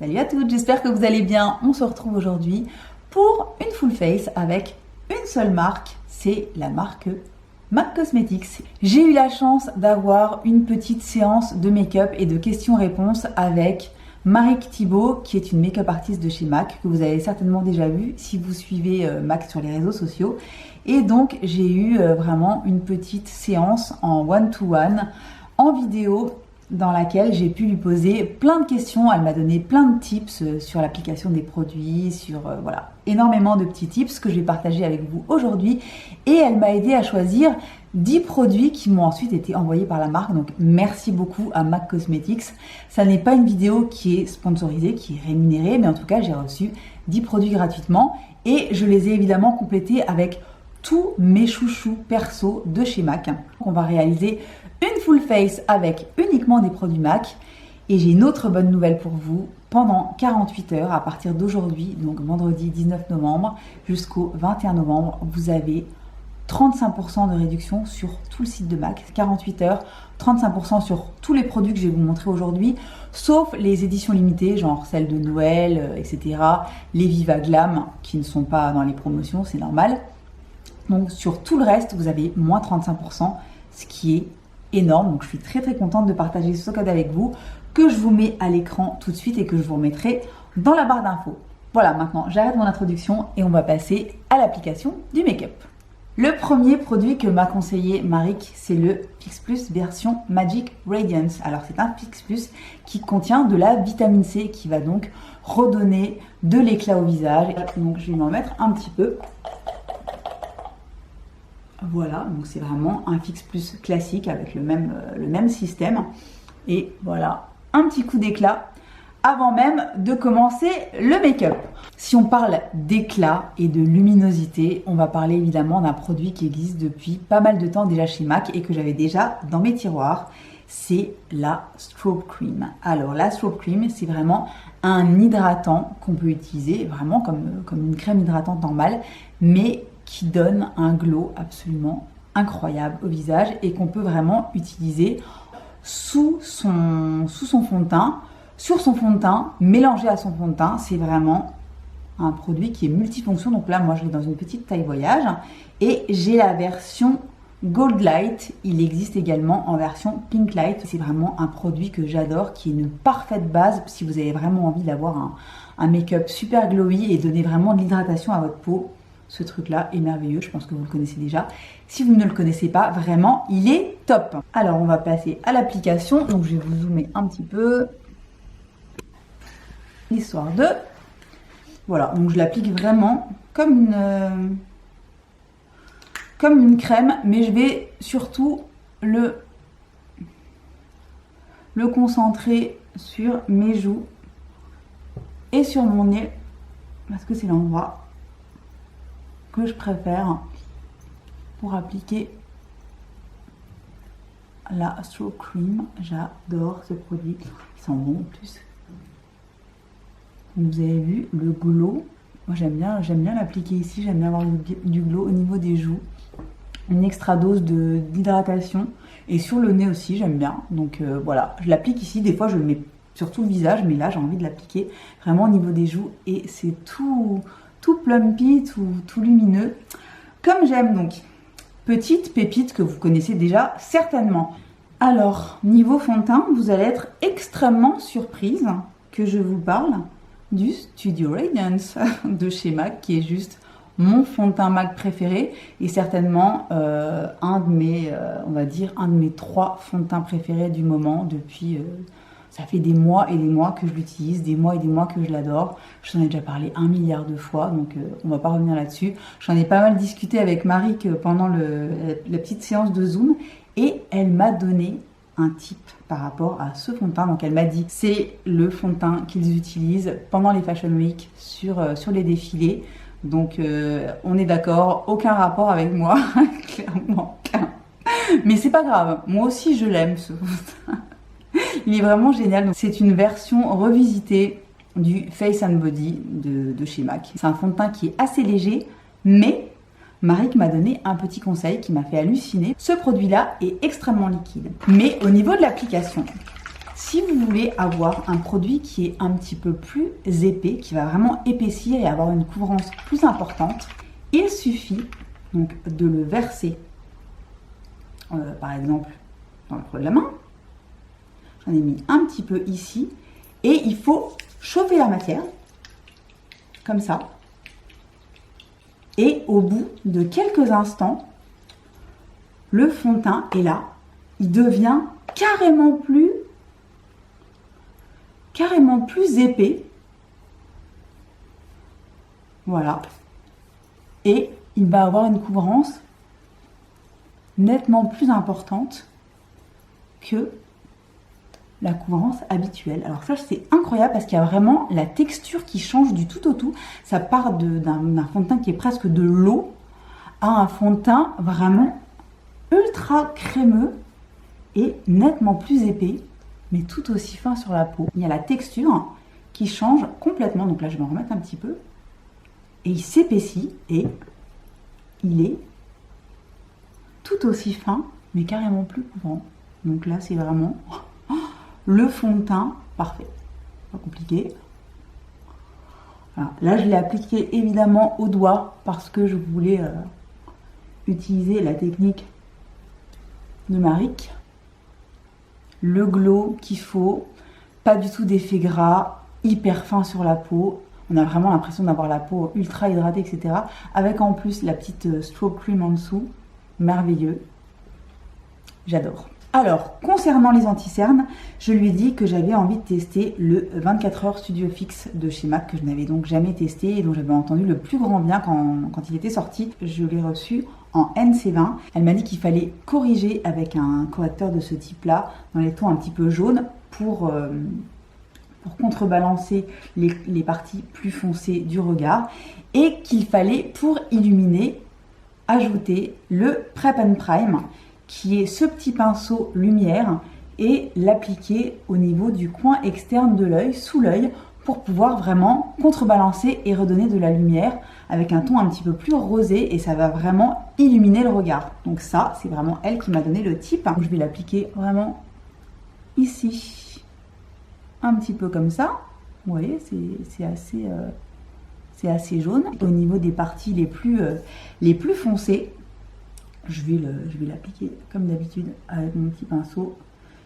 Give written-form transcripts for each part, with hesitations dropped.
Salut à toutes, j'espère que vous allez bien. On se retrouve aujourd'hui pour une full face avec une seule marque, c'est la marque MAC Cosmetics. J'ai eu la chance d'avoir une petite séance de make-up et de questions-réponses avec Maric Thibault, qui est une make-up artiste de chez MAC, que vous avez certainement déjà vu si vous suivez MAC sur les réseaux sociaux. Et donc j'ai eu vraiment une petite séance en one-to-one, en vidéo, dans laquelle j'ai pu lui poser plein de questions. Elle m'a donné plein de tips sur l'application des produits, sur voilà, énormément de petits tips que je vais partager avec vous aujourd'hui. Et elle m'a aidé à choisir 10 produits qui m'ont ensuite été envoyés par la marque. Donc merci beaucoup à MAC Cosmetics. Ça n'est pas une vidéo qui est sponsorisée, qui est rémunérée, mais en tout cas j'ai reçu 10 produits gratuitement et je les ai évidemment complétés avec tous mes chouchous perso de chez MAC. On va réaliser une full face avec uniquement des produits MAC. Et j'ai une autre bonne nouvelle pour vous. Pendant 48 heures, à partir d'aujourd'hui, donc vendredi 19 novembre jusqu'au 21 novembre, vous avez 35% de réduction sur tout le site de MAC. 48 heures, 35% sur tous les produits que je vais vous montrer aujourd'hui, sauf les éditions limitées, genre celles de Noël, etc. Les Viva Glam, qui ne sont pas dans les promotions, c'est normal. Donc sur tout le reste, vous avez moins 35%, ce qui est énorme. Donc je suis très contente de partager ce code avec vous, que je vous mets à l'écran tout de suite et que je vous remettrai dans la barre d'infos. Voilà, maintenant j'arrête mon introduction et on va passer à l'application du make-up. Le premier produit que m'a conseillé Maric, c'est le Fix Plus version Magic Radiance. Alors c'est un Fix Plus qui contient de la vitamine C qui va donc redonner de l'éclat au visage. Donc je vais m'en mettre un petit peu. Voilà, donc c'est vraiment un Fix Plus classique avec le même système. Et voilà, un petit coup d'éclat avant même de commencer le make-up. Si on parle d'éclat et de luminosité, on va parler évidemment d'un produit qui existe depuis pas mal de temps déjà chez MAC et que j'avais déjà dans mes tiroirs. C'est la Strobe Cream. Alors la Strobe Cream, c'est vraiment un hydratant qu'on peut utiliser vraiment comme une crème hydratante normale, mais qui donne un glow absolument incroyable au visage et qu'on peut vraiment utiliser sous son fond de teint, sur son fond de teint, mélangé à son fond de teint. C'est vraiment un produit qui est multifonction. Donc là, moi, je l'ai dans une petite taille voyage et j'ai la version Gold Light. Il existe également en version Pink Light. C'est vraiment un produit que j'adore, qui est une parfaite base si vous avez vraiment envie d'avoir un make-up super glowy et donner vraiment de l'hydratation à votre peau. Ce truc-là est merveilleux, je pense que vous le connaissez déjà. Si vous ne le connaissez pas, vraiment, il est top. Alors, on va passer à l'application. Donc, je vais vous zoomer un petit peu. Histoire de... Voilà, donc je l'applique vraiment comme une crème, mais je vais surtout le concentrer sur mes joues et sur mon nez, parce que c'est l'endroit que je préfère pour appliquer la Strobe Cream. J'adore ce produit, il sent bon en plus. Vous avez vu le glow, moi j'aime bien l'appliquer ici, j'aime bien avoir du glow au niveau des joues, une extra dose d'hydratation et sur le nez aussi j'aime bien. Donc voilà, je l'applique ici, des fois je le mets sur tout le visage, mais là j'ai envie de l'appliquer vraiment au niveau des joues et c'est tout plumpy, tout lumineux, comme j'aime. Donc, petite pépite que vous connaissez déjà certainement. Alors, niveau fond de teint, vous allez être extrêmement surprise que je vous parle du Studio Radiance de chez MAC, qui est juste mon fond de teint MAC préféré et certainement un de mes 3 fonds de teint préférés du moment depuis... ça fait des mois et des mois que je l'utilise, des mois et des mois que je l'adore. Je t'en ai déjà parlé 1 milliard de fois, donc on va pas revenir là-dessus. J'en ai pas mal discuté avec Maric pendant la petite séance de Zoom et elle m'a donné un tip par rapport à ce fond de teint. Donc elle m'a dit c'est le fond de teint qu'ils utilisent pendant les Fashion Week sur les défilés. Donc on est d'accord, aucun rapport avec moi, clairement. Mais c'est pas grave, moi aussi je l'aime ce fond de teint. Il est vraiment génial. C'est une version revisitée du Face and Body de chez MAC. C'est un fond de teint qui est assez léger, mais Maric m'a donné un petit conseil qui m'a fait halluciner. Ce produit-là est extrêmement liquide. Mais au niveau de l'application, Si vous voulez avoir un produit qui est un petit peu plus épais, qui va vraiment épaissir et avoir une couvrance plus importante, il suffit donc de le verser, par exemple, dans le creux de la main. J'en ai mis un petit peu ici. Et il faut chauffer la matière, comme ça. Et au bout de quelques instants, le fond de teint est là. Il devient carrément plus épais. Voilà. Et il va avoir une couvrance nettement plus importante que la couvrance habituelle. Alors ça, c'est incroyable parce qu'il y a vraiment la texture qui change du tout au tout. Ça part d'un fond de teint qui est presque de l'eau à un fond de teint vraiment ultra crémeux et nettement plus épais, mais tout aussi fin sur la peau. Il y a la texture qui change complètement. Donc là, je vais en remettre un petit peu. Et il s'épaissit et il est tout aussi fin, mais carrément plus couvrant. Donc là, c'est vraiment le fond de teint parfait. Pas compliqué. Voilà. Là, je l'ai appliqué évidemment au doigt parce que je voulais utiliser la technique de Maric. Le glow qu'il faut, pas du tout d'effet gras, hyper fin sur la peau. On a vraiment l'impression d'avoir la peau ultra hydratée, etc. Avec en plus la petite stroke cream en dessous. Merveilleux. J'adore. Alors, concernant les anti-cernes, je lui ai dit que j'avais envie de tester le 24 heures Studio Fix de chez MAC, que je n'avais donc jamais testé et dont j'avais entendu le plus grand bien quand il était sorti. Je l'ai reçu en NC20. Elle m'a dit qu'il fallait corriger avec un correcteur de ce type-là, dans les tons un petit peu jaunes, pour contrebalancer les parties plus foncées du regard, et qu'il fallait, pour illuminer, ajouter le Prep and Prime, qui est ce petit pinceau lumière, et l'appliquer au niveau du coin externe de l'œil, sous l'œil, pour pouvoir vraiment contrebalancer et redonner de la lumière avec un ton un petit peu plus rosé, et ça va vraiment illuminer le regard. Donc ça, c'est vraiment elle qui m'a donné le tip. Je vais l'appliquer vraiment ici, un petit peu comme ça. Vous voyez, c'est assez jaune. Au niveau des parties les plus foncées, je vais l'appliquer comme d'habitude avec mon petit pinceau.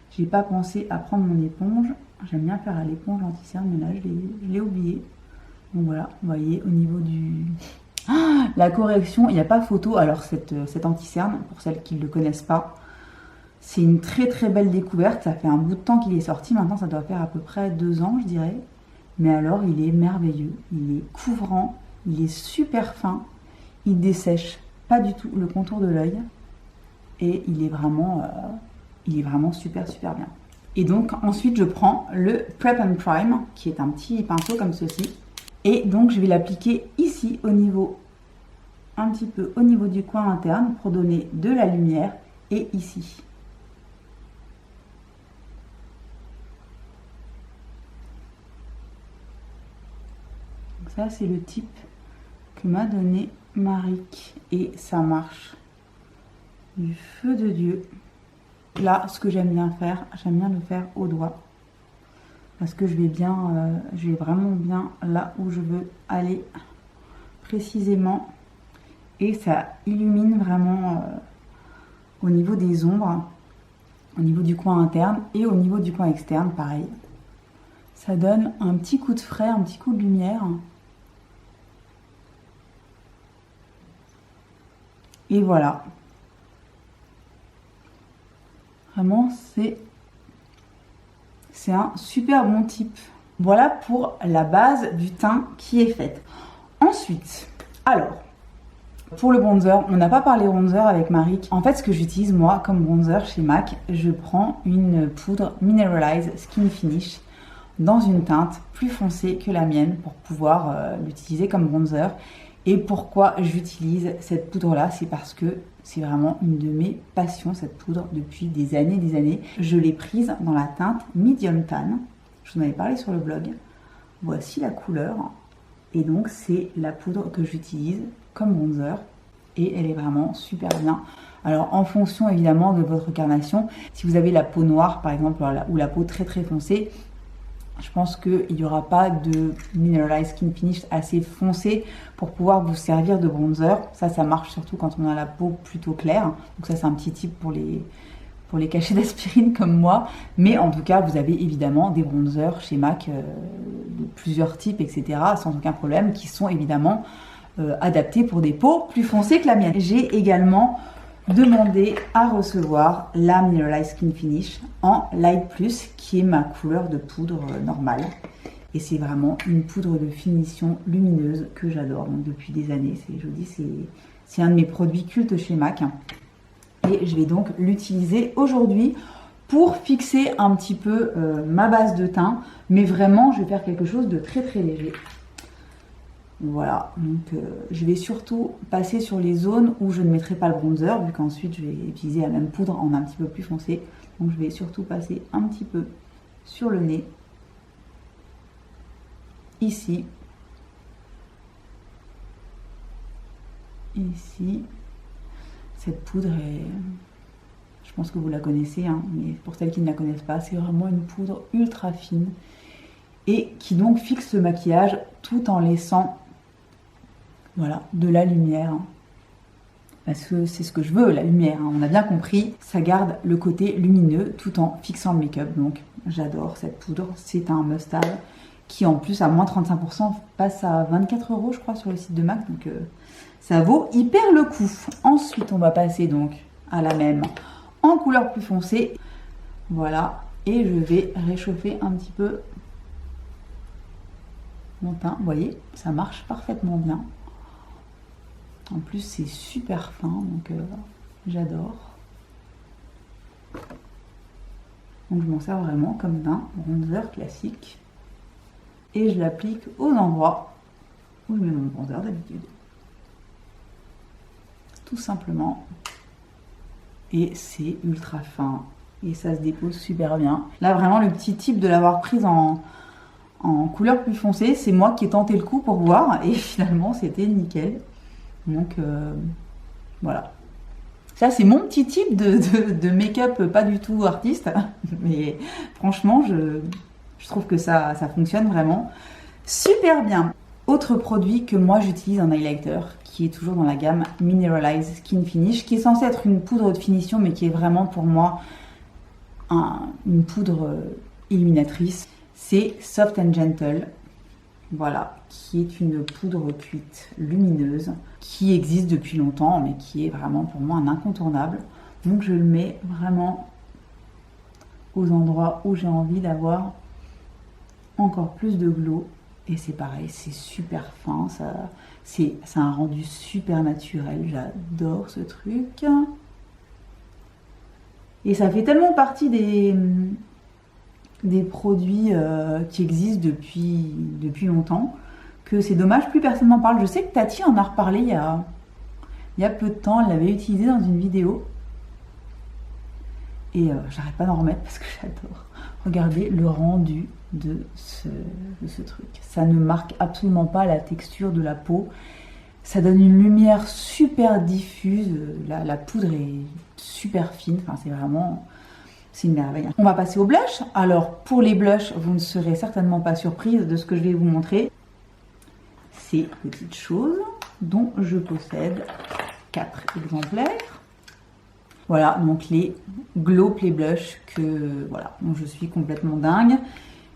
J'ai pas pensé à prendre mon éponge. J'aime bien faire à l'éponge anti-cerne, mais là je l'ai oublié. Donc voilà, vous voyez au niveau du... Ah, la correction, il n'y a pas photo. Alors cet anti-cerne, pour celles qui ne le connaissent pas, c'est une très très belle découverte. Ça fait un bout de temps qu'il est sorti. Maintenant, ça doit faire à peu près 2 ans, je dirais. Mais alors, il est merveilleux. Il est couvrant, il est super fin. Il dessèche pas du tout le contour de l'œil. Et il est vraiment super super bien. Et donc, ensuite, je prends le Prep and Prime, qui est un petit pinceau comme ceci. Et donc, je vais l'appliquer ici, un petit peu au niveau du coin interne, pour donner de la lumière, et ici. Donc ça, c'est le type que m'a donné Maric, et ça marche du feu de Dieu. Là, ce que j'aime bien faire, j'aime bien le faire au doigt, parce que je vais vraiment bien là où je veux aller précisément, et ça illumine vraiment au niveau des ombres, au niveau du coin interne et au niveau du coin externe, pareil. Ça donne un petit coup de frais, un petit coup de lumière. Et voilà. Vraiment, c'est un super bon type. Voilà pour la base du teint qui est faite. Ensuite, alors, pour le bronzer, on n'a pas parlé bronzer avec Maric. En fait, ce que j'utilise moi comme bronzer chez MAC, je prends une poudre Mineralize Skin Finish dans une teinte plus foncée que la mienne pour pouvoir l'utiliser comme bronzer. Et pourquoi j'utilise cette poudre-là, c'est parce que c'est vraiment une de mes passions, cette poudre, depuis des années. Je l'ai prise dans la teinte Medium Tan. Je vous en avais parlé sur le blog. Voici la couleur. Et donc, c'est la poudre que j'utilise comme bronzer. Et elle est vraiment super bien. Alors en fonction évidemment de votre carnation, si vous avez la peau noire par exemple ou la peau très très foncée, je pense qu'il n'y aura pas de Mineralized Skin Finish assez foncé pour pouvoir vous servir de bronzer. Ça marche surtout quand on a la peau plutôt claire. Donc ça, c'est un petit tip pour les cachets d'aspirine comme moi. Mais en tout cas, vous avez évidemment des bronzers chez MAC de plusieurs types, etc. sans aucun problème, qui sont évidemment adaptés pour des peaux plus foncées que la mienne. J'ai également demandé à recevoir la Mineralized Skin Finish en Light Plus, qui est ma couleur de poudre normale. Et c'est vraiment une poudre de finition lumineuse que j'adore donc depuis des années. Je vous dis, c'est un de mes produits cultes chez MAC. Et je vais donc l'utiliser aujourd'hui pour fixer un petit peu ma base de teint. Mais vraiment, je vais faire quelque chose de très très léger. Voilà, donc je vais surtout passer sur les zones où je ne mettrai pas le bronzer, vu qu'ensuite je vais utiliser la même poudre en un petit peu plus foncé. Donc je vais surtout passer un petit peu sur le nez, ici, ici. Cette poudre est, je pense que vous la connaissez, hein, mais pour celles qui ne la connaissent pas, c'est vraiment une poudre ultra fine et qui donc fixe le maquillage tout en laissant, voilà, de la lumière. Parce que c'est ce que je veux, la lumière, hein. On a bien compris, ça garde le côté lumineux tout en fixant le make-up. Donc j'adore cette poudre, c'est un must-have qui en plus à moins 35% passe à 24 € je crois sur le site de MAC. Donc ça vaut hyper le coup. Ensuite on va passer donc à la même en couleur plus foncée. Voilà, et je vais réchauffer un petit peu mon teint. Vous voyez, ça marche parfaitement bien. En plus, c'est super fin, donc j'adore. Donc je m'en sers vraiment comme d'un bronzer classique. Et je l'applique aux endroits où je mets mon bronzer d'habitude. Tout simplement. Et c'est ultra fin. Et ça se dépose super bien. Là, vraiment, le petit tip de l'avoir prise en couleur plus foncée, c'est moi qui ai tenté le coup pour voir. Et finalement, c'était nickel. Donc voilà. Ça c'est mon petit type de make-up pas du tout artiste. Mais franchement je trouve que ça fonctionne vraiment super bien. Autre produit que moi j'utilise en highlighter, qui est toujours dans la gamme Mineralized Skin Finish, qui est censé être une poudre de finition, mais qui est vraiment pour moi une poudre illuminatrice. C'est Soft and Gentle. Voilà, qui est une poudre cuite lumineuse qui existe depuis longtemps, mais qui est vraiment pour moi un incontournable. Donc je le mets vraiment aux endroits où j'ai envie d'avoir encore plus de glow. Et c'est pareil, c'est super fin, ça a un rendu super naturel, j'adore ce truc. Et ça fait tellement partie des produits qui existent depuis longtemps, que c'est dommage, plus personne n'en parle. Je sais que Tati en a reparlé il y a peu de temps, elle l'avait utilisé dans une vidéo. Et j'arrête pas d'en remettre parce que j'adore. Regardez le rendu de ce truc. Ça ne marque absolument pas la texture de la peau. Ça donne une lumière super diffuse. La poudre est super fine. Enfin, c'est une merveille. On va passer au blush. Alors, pour les blushs, vous ne serez certainement pas surprise de ce que je vais vous montrer. Ces petites choses dont je possède 4 exemplaires. Voilà, donc les Glow Play Blush dont je suis complètement dingue,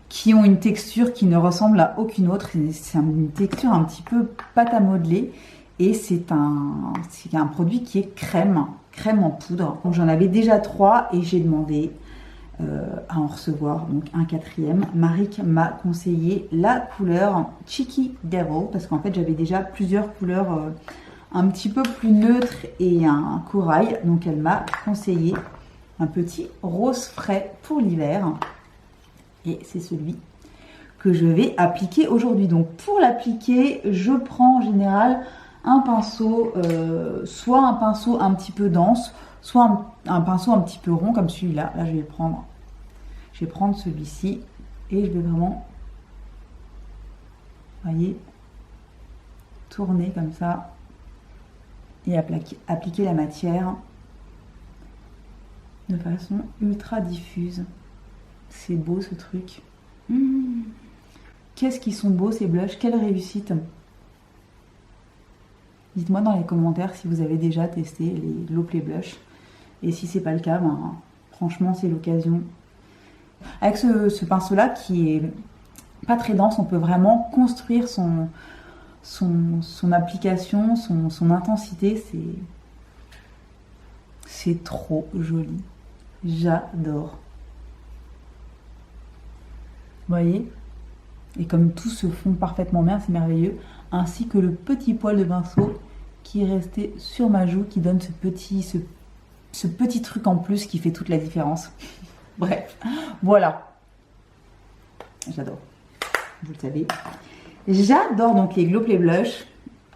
qui ont une texture qui ne ressemble à aucune autre. C'est une texture un petit peu pâte à modeler et c'est un produit qui est crème en poudre. Donc j'en avais déjà 3 et j'ai demandé à en recevoir donc un 4e. Marik m'a conseillé la couleur Cheeky Devil parce qu'en fait j'avais déjà plusieurs couleurs un petit peu plus neutres et un corail, donc elle m'a conseillé un petit rose frais pour l'hiver et c'est celui que je vais appliquer aujourd'hui. Donc pour l'appliquer, je prends en général un pinceau, soit un pinceau un petit peu dense, soit un pinceau un petit peu rond comme celui-là. Là, je vais prendre celui-ci et je vais vraiment, vous voyez, tourner comme ça et appliquer la matière de façon ultra diffuse. C'est beau ce truc. Qu'est-ce qu'ils sont beaux ces blushs, quelle réussite. Dites-moi dans les commentaires si vous avez déjà testé les Low Play Blush. Et si c'est pas le cas, ben, franchement c'est l'occasion. Avec ce pinceau-là qui est pas très dense, on peut vraiment construire son application, son intensité. C'est trop joli. J'adore. Vous voyez? Et comme tout se fond parfaitement bien, c'est merveilleux. Ainsi que le petit poil de pinceau qui est resté sur ma joue, qui donne ce petit truc en plus qui fait toute la différence. Bref, voilà. J'adore. Vous le savez. J'adore donc les Glow Play Blush.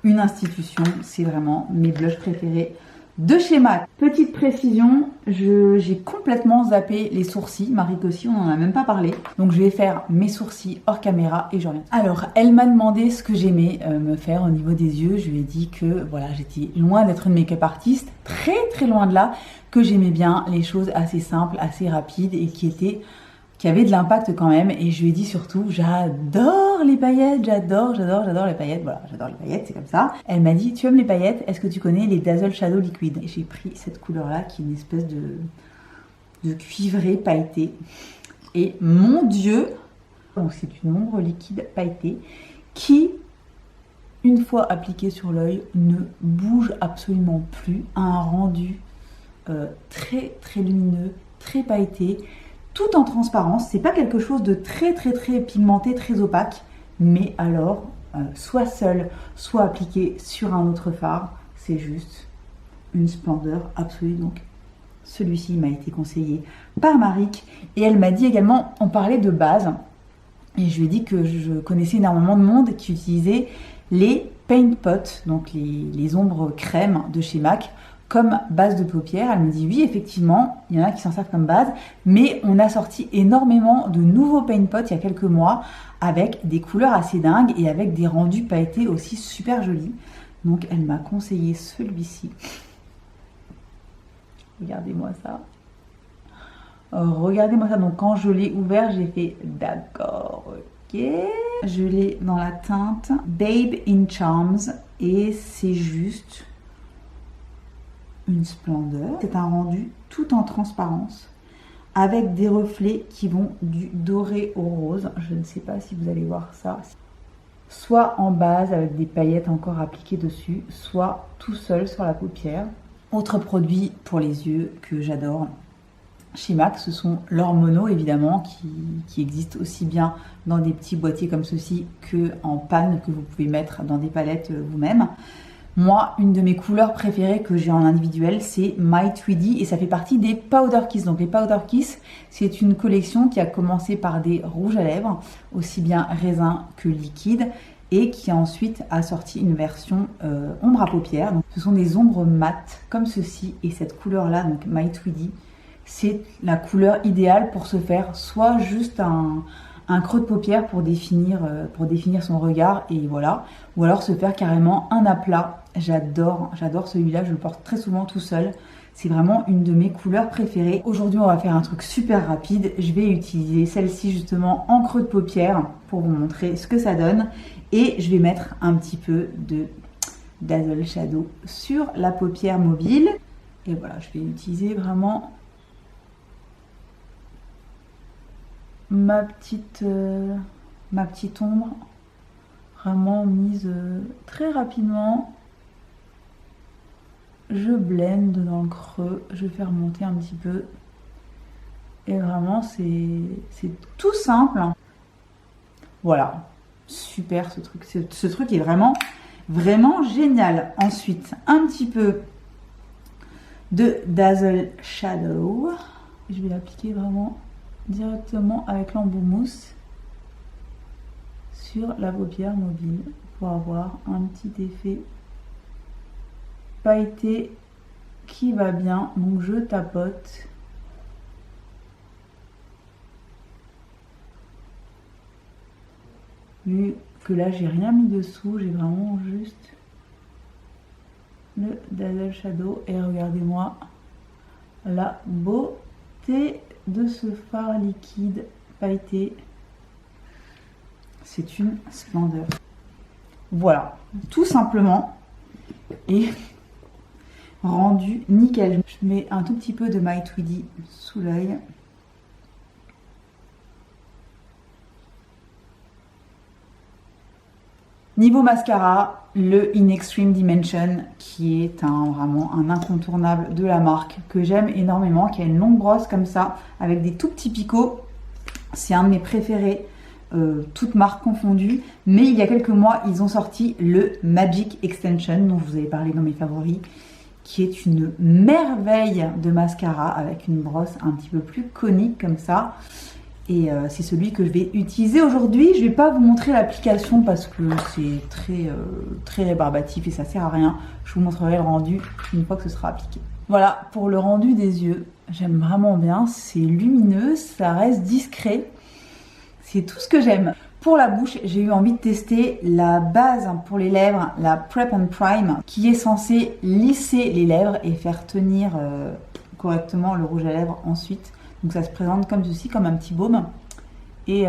Une institution, c'est vraiment mes blushs préférés de chez MAC. Petite précision, j'ai complètement zappé les sourcils. Marie aussi, on n'en a même pas parlé. Donc je vais faire mes sourcils hors caméra et je reviens. Alors, elle m'a demandé ce que j'aimais me faire au niveau des yeux. Je lui ai dit que voilà, j'étais loin d'être une make-up artiste, très loin de là, que j'aimais bien les choses assez simples, assez rapides et qui avaient de l'impact quand même. Et je lui ai dit surtout, j'adore les paillettes, j'adore les paillettes. Voilà, j'adore les paillettes, c'est comme ça. Elle m'a dit, tu aimes les paillettes? Est-ce que tu connais les Dazzle Shadow Liquid? Et j'ai pris cette couleur-là qui est une espèce de cuivré pailleté. Et mon Dieu, donc c'est une ombre liquide pailletée qui, une fois appliquée sur l'œil, ne bouge absolument plus. A un rendu très lumineux, très pailleté. Tout en transparence, c'est pas quelque chose de très pigmenté, très opaque, mais alors, soit seul, soit appliqué sur un autre fard, c'est juste une splendeur absolue. Donc, celui-ci m'a été conseillé par Maric, et elle m'a dit également, on parlait de base, et je lui ai dit que je connaissais énormément de monde qui utilisait les Paint Pot, donc les ombres crème de chez MAC, comme base de paupières. Elle me dit oui, effectivement, il y en a qui s'en servent comme base, mais on a sorti énormément de nouveaux paint pots il y a quelques mois avec des couleurs assez dingues et avec des rendus pailletés aussi super jolis. Donc elle m'a conseillé celui-ci. Regardez-moi ça. Regardez-moi ça. Donc quand je l'ai ouvert, j'ai fait d'accord, ok. Je l'ai dans la teinte Babe in Charms et c'est juste une splendeur. C'est un rendu tout en transparence avec des reflets qui vont du doré au rose. Je ne sais pas si vous allez voir ça. Soit en base avec des paillettes encore appliquées dessus, soit tout seul sur la paupière. Autre produit pour les yeux que j'adore chez MAC, ce sont leurs monos évidemment qui existent aussi bien dans des petits boîtiers comme ceci que en panne que vous pouvez mettre dans des palettes vous-même. Moi, une de mes couleurs préférées que j'ai en individuel, c'est My 3D et ça fait partie des Powder Kiss. Donc les Powder Kiss, c'est une collection qui a commencé par des rouges à lèvres, aussi bien raisin que liquide, et qui ensuite a sorti une version ombre à paupières. Donc, ce sont des ombres mates comme ceci, et cette couleur-là, donc My 3D, c'est la couleur idéale pour se faire soit juste un creux de paupière pour définir son regard et voilà, ou alors se faire carrément un aplat. J'adore celui-là, je le porte très souvent tout seul. C'est vraiment une de mes couleurs préférées. Aujourd'hui, on va faire un truc super rapide. Je vais utiliser celle-ci justement en creux de paupière pour vous montrer ce que ça donne. Et je vais mettre un petit peu de Dazzle Shadow sur la paupière mobile. Et voilà, je vais utiliser vraiment ma petite ombre, vraiment mise très rapidement. Je blende dans le creux, je fais remonter un petit peu. Et vraiment, c'est tout simple. Voilà, super ce truc. Ce truc est vraiment génial. Ensuite, un petit peu de Dazzle Shadow. Je vais l'appliquer vraiment directement avec l'embout mousse sur la paupière mobile pour avoir un petit effet pailleté qui va bien. Donc je tapote. Vu que là j'ai rien mis dessous, j'ai vraiment juste le Dazzle Shadow et regardez-moi la beauté de ce fard liquide pailleté. C'est une splendeur. Voilà, tout simplement. Et rendu nickel. Je mets un tout petit peu de My Tweedy sous l'œil. Niveau mascara, le In Extreme Dimension, qui est vraiment un incontournable de la marque, que j'aime énormément, qui a une longue brosse comme ça, avec des tout petits picots. C'est un de mes préférés, toutes marques confondues. Mais il y a quelques mois, ils ont sorti le Magic Extension, dont je vous avais parlé dans mes favoris, qui est une merveille de mascara, avec une brosse un petit peu plus conique comme ça. Et c'est celui que je vais utiliser aujourd'hui. Je ne vais pas vous montrer l'application parce que c'est très rébarbatif et ça sert à rien. Je vous montrerai le rendu une fois que ce sera appliqué. Voilà, pour le rendu des yeux, j'aime vraiment bien. C'est lumineux, ça reste discret. C'est tout ce que j'aime. Pour la bouche, j'ai eu envie de tester la base pour les lèvres, la Prep and Prime, qui est censée lisser les lèvres et faire tenir correctement le rouge à lèvres ensuite. Donc ça se présente comme ceci, comme un petit baume. Et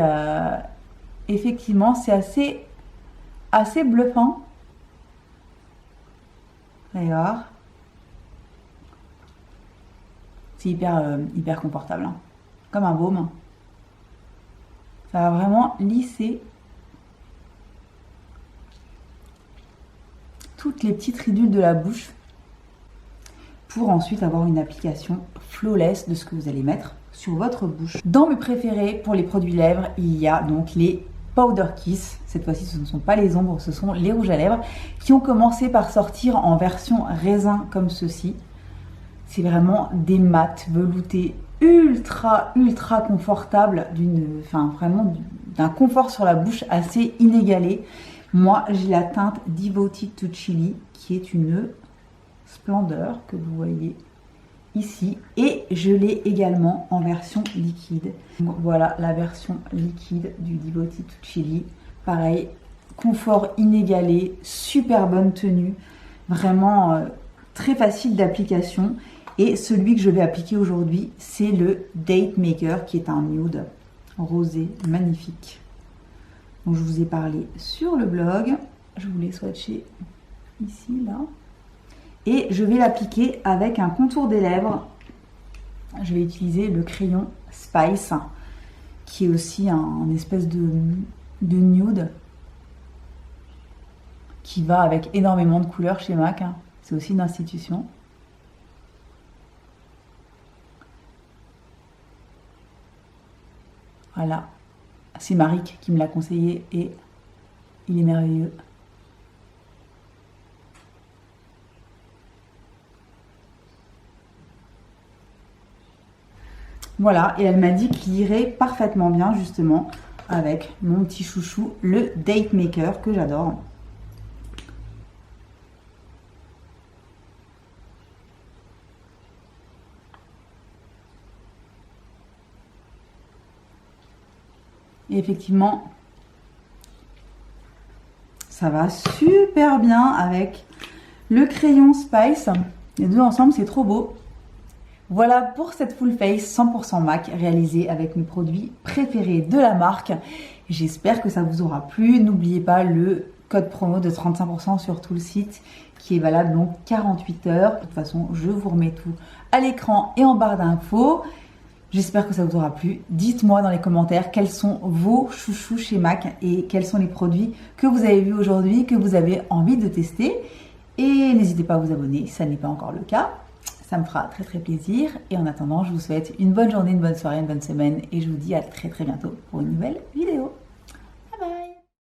effectivement, c'est assez bluffant. D'ailleurs, c'est hyper confortable, hein. Comme un baume. Ça va vraiment lisser toutes les petites ridules de la bouche pour ensuite avoir une application flawless de ce que vous allez mettre sur votre bouche. Dans mes préférés pour les produits lèvres, il y a donc les Powder Kiss. Cette fois-ci, ce ne sont pas les ombres, ce sont les rouges à lèvres qui ont commencé par sortir en version raisin comme ceci. C'est vraiment des mats veloutés ultra confortables, vraiment d'un confort sur la bouche assez inégalé. Moi, j'ai la teinte Devoted to Chili qui est une splendeur que vous voyez ici, et je l'ai également en version liquide. Donc, voilà la version liquide du Devoted to Chili. Pareil, confort inégalé, super bonne tenue, vraiment très facile d'application. Et celui que je vais appliquer aujourd'hui, c'est le Date Maker, qui est un nude rosé magnifique. Donc je vous ai parlé sur le blog, je vous l'ai swatché ici, là. Et je vais l'appliquer avec un contour des lèvres. Je vais utiliser le crayon Spice, qui est aussi un espèce de nude, qui va avec énormément de couleurs chez MAC. C'est aussi une institution. Voilà, c'est Maric qui me l'a conseillé et il est merveilleux. Voilà, et elle m'a dit qu'il irait parfaitement bien justement avec mon petit chouchou, le Date Maker, que j'adore. Et effectivement, ça va super bien avec le crayon Spice. Les deux ensemble, c'est trop beau. Voilà pour cette full face 100% MAC réalisée avec mes produits préférés de la marque. J'espère que ça vous aura plu. N'oubliez pas le code promo de 35% sur tout le site qui est valable donc 48 heures. De toute façon, je vous remets tout à l'écran et en barre d'infos. J'espère que ça vous aura plu. Dites-moi dans les commentaires quels sont vos chouchous chez MAC et quels sont les produits que vous avez vus aujourd'hui, que vous avez envie de tester. Et n'hésitez pas à vous abonner si ça n'est pas encore le cas. Ça me fera très plaisir. Et en attendant, je vous souhaite une bonne journée, une bonne soirée, une bonne semaine. Et je vous dis à très bientôt pour une nouvelle vidéo.